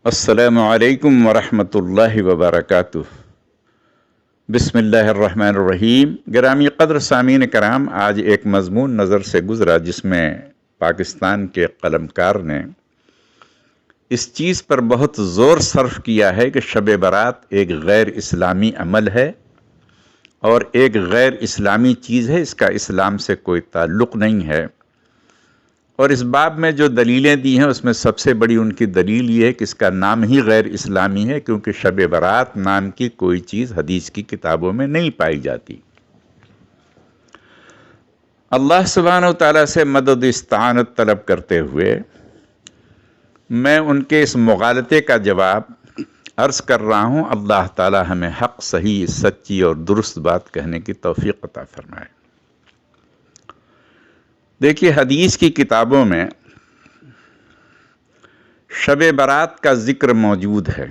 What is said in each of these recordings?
السلام علیکم ورحمۃ اللہ وبرکاتہ۔ بسم اللہ الرحمن الرحیم۔ گرامی قدر سامعین کرام، آج ایک مضمون نظر سے گزرا جس میں پاکستان کے قلمکار نے اس چیز پر بہت زور صرف کیا ہے کہ شب برات ایک غیر اسلامی عمل ہے اور ایک غیر اسلامی چیز ہے، اس کا اسلام سے کوئی تعلق نہیں ہے۔ اور اس باب میں جو دلیلیں دی ہیں اس میں سب سے بڑی ان کی دلیل یہ ہے کہ اس کا نام ہی غیر اسلامی ہے، کیونکہ شب برات نام کی کوئی چیز حدیث کی کتابوں میں نہیں پائی جاتی۔ اللہ سبحانہ و تعالیٰ سے مدد استعانت طلب کرتے ہوئے میں ان کے اس مغالطے کا جواب عرض کر رہا ہوں۔ اللہ تعالیٰ ہمیں حق، صحیح، سچی اور درست بات کہنے کی توفیق عطا فرمائے۔ دیکھیے، حدیث کی کتابوں میں شب برات کا ذکر موجود ہے،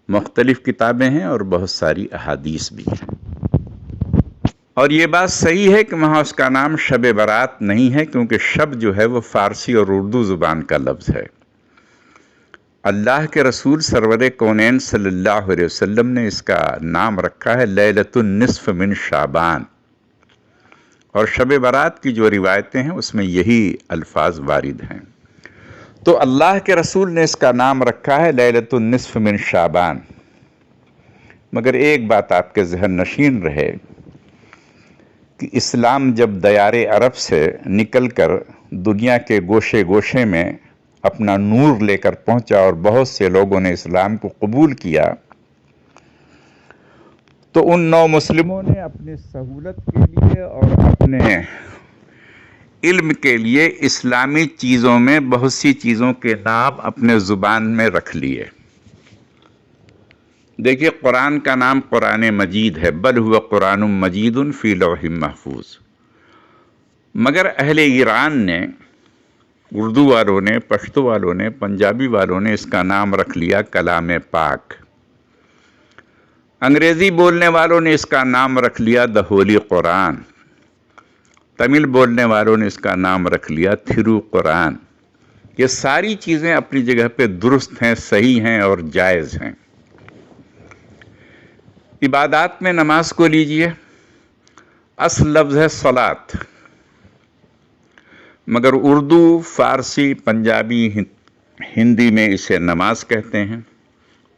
مختلف کتابیں ہیں اور بہت ساری احادیث بھی ہیں، اور یہ بات صحیح ہے کہ وہاں اس کا نام شب برات نہیں ہے، کیونکہ شب جو ہے وہ فارسی اور اردو زبان کا لفظ ہے۔ اللہ کے رسول سرور کونین صلی اللہ علیہ وسلم نے اس کا نام رکھا ہے لیلۃ النصف من شعبان، اور شب برات کی جو روایتیں ہیں اس میں یہی الفاظ وارد ہیں۔ تو اللہ کے رسول نے اس کا نام رکھا ہے لیلۃ النصف من شعبان۔ مگر ایک بات آپ کے ذہن نشین رہے کہ اسلام جب دیار عرب سے نکل کر دنیا کے گوشے گوشے میں اپنا نور لے کر پہنچا اور بہت سے لوگوں نے اسلام کو قبول کیا، تو ان نو مسلموں نے اپنی سہولت کے لیے اور اپنے علم کے لیے اسلامی چیزوں میں بہت سی چیزوں کے نام اپنے زبان میں رکھ لیے۔ دیکھیے، قرآن کا نام قرآن مجید ہے، بل ہوا قرآن مجید فی لوح محفوظ، مگر اہل ایران نے، اردو والوں نے، پشتو والوں نے، پنجابی والوں نے اس کا نام رکھ لیا کلام پاک۔ انگریزی بولنے والوں نے اس کا نام رکھ لیا دا ہولی قرآن۔ تمل بولنے والوں نے اس کا نام رکھ لیا تھرو قرآن۔ یہ ساری چیزیں اپنی جگہ پہ درست ہیں، صحیح ہیں اور جائز ہیں۔ عبادات میں نماز کو لیجئے، اصل لفظ ہے صلاۃ، مگر اردو، فارسی، پنجابی، ہندی میں اسے نماز کہتے ہیں،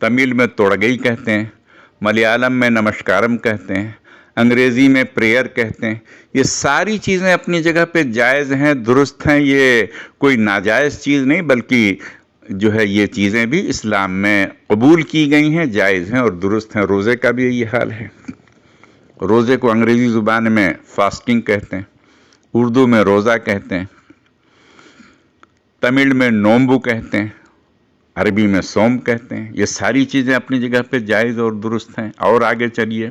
تمل میں توڑگئی کہتے ہیں، ملیالم میں نمشکارم کہتے ہیں، انگریزی میں پریئر کہتے ہیں۔ یہ ساری چیزیں اپنی جگہ پہ جائز ہیں، درست ہیں، یہ کوئی ناجائز چیز نہیں، بلکہ جو ہے یہ چیزیں بھی اسلام میں قبول کی گئی ہیں، جائز ہیں اور درست ہیں۔ روزے کا بھی یہی حال ہے۔ روزے کو انگریزی زبان میں فاسٹنگ کہتے ہیں، اردو میں روزہ کہتے ہیں، تمل میں نومبو کہتے ہیں، عربی میں صوم کہتے ہیں۔ یہ ساری چیزیں اپنی جگہ پہ جائز اور درست ہیں۔ اور آگے چلیے،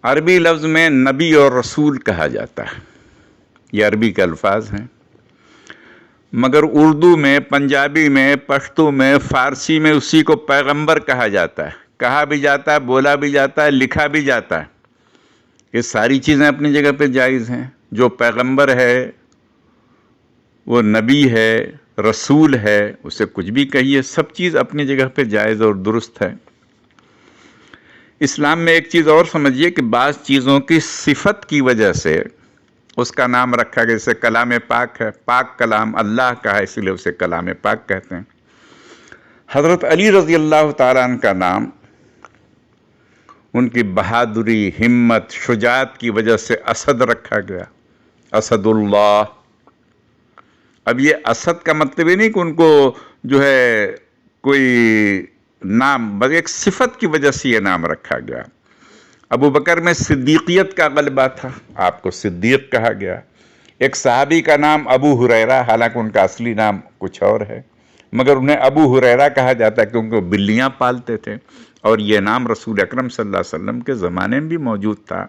عربی لفظ میں نبی اور رسول کہا جاتا ہے، یہ عربی کے الفاظ ہیں، مگر اردو میں، پنجابی میں، پشتو میں، فارسی میں اسی کو پیغمبر کہا جاتا ہے، کہا بھی جاتا ہے، بولا بھی جاتا ہے، لکھا بھی جاتا ہے۔ یہ ساری چیزیں اپنی جگہ پہ جائز ہیں۔ جو پیغمبر ہے، وہ نبی ہے، رسول ہے، اسے کچھ بھی کہیے، سب چیز اپنی جگہ پہ جائز اور درست ہے۔ اسلام میں ایک چیز اور سمجھیے کہ بعض چیزوں کی صفت کی وجہ سے اس کا نام رکھا گیا، جیسے کلام پاک ہے، پاک کلام اللہ کا ہے، اسی لیے اسے کلام پاک کہتے ہیں۔ حضرت علی رضی اللہ تعالیٰ عنہ کا نام ان کی بہادری، ہمت، شجاعت کی وجہ سے اسد رکھا گیا، اسد اللہ۔ اب یہ اسد کا مطلب یہ نہیں کہ ان کو جو ہے کوئی نام، بس ایک صفت کی وجہ سے یہ نام رکھا گیا۔ ابو بکر میں صدیقیت کا غلبہ تھا، آپ کو صدیق کہا گیا۔ ایک صحابی کا نام ابو ہریرہ، حالانکہ ان کا اصلی نام کچھ اور ہے، مگر انہیں ابو ہریرہ کہا جاتا ہے کیونکہ وہ بلیاں پالتے تھے، اور یہ نام رسول اکرم صلی اللہ علیہ وسلم کے زمانے میں بھی موجود تھا،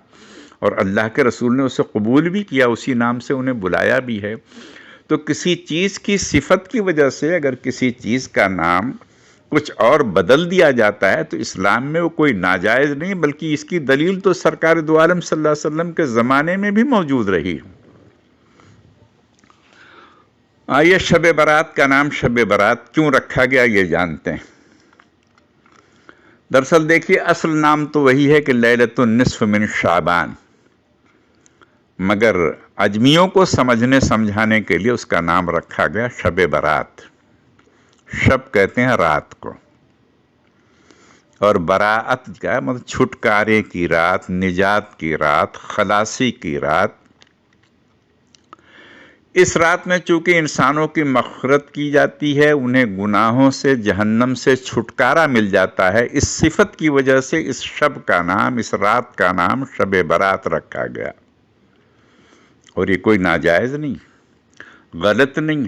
اور اللہ کے رسول نے اسے قبول بھی کیا، اسی نام سے انہیں بلایا بھی ہے۔ تو کسی چیز کی صفت کی وجہ سے اگر کسی چیز کا نام کچھ اور بدل دیا جاتا ہے تو اسلام میں وہ کوئی ناجائز نہیں، بلکہ اس کی دلیل تو سرکار دو عالم صلی اللہ علیہ وسلم کے زمانے میں بھی موجود رہی۔ آئیے شب برات کا نام شب برات کیوں رکھا گیا یہ جانتے ہیں۔ دراصل دیکھیے اصل نام تو وہی ہے کہ لیلۃ النصف من شعبان، مگر اجمیوں کو سمجھنے سمجھانے کے لیے اس کا نام رکھا گیا شب برات۔ شب کہتے ہیں رات کو، اور براءت کا مطلب چھٹکارے کی رات، نجات کی رات، خلاصی کی رات۔ اس رات میں چونکہ انسانوں کی مغفرت کی جاتی ہے، انہیں گناہوں سے، جہنم سے چھٹکارا مل جاتا ہے، اس صفت کی وجہ سے اس شب کا نام، اس رات کا نام شب برات رکھا گیا۔ اور یہ کوئی ناجائز نہیں، غلط نہیں،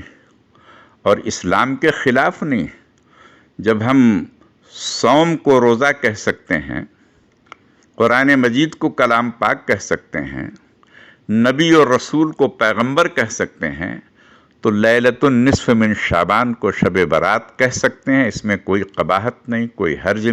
اور اسلام کے خلاف نہیں۔ جب ہم صوم کو روزہ کہہ سکتے ہیں، قرآن مجید کو کلام پاک کہہ سکتے ہیں، نبی اور رسول کو پیغمبر کہہ سکتے ہیں، تو لیلۃ النصف من شعبان کو شب برات کہہ سکتے ہیں۔ اس میں کوئی قباحت نہیں، کوئی حرج نہیں۔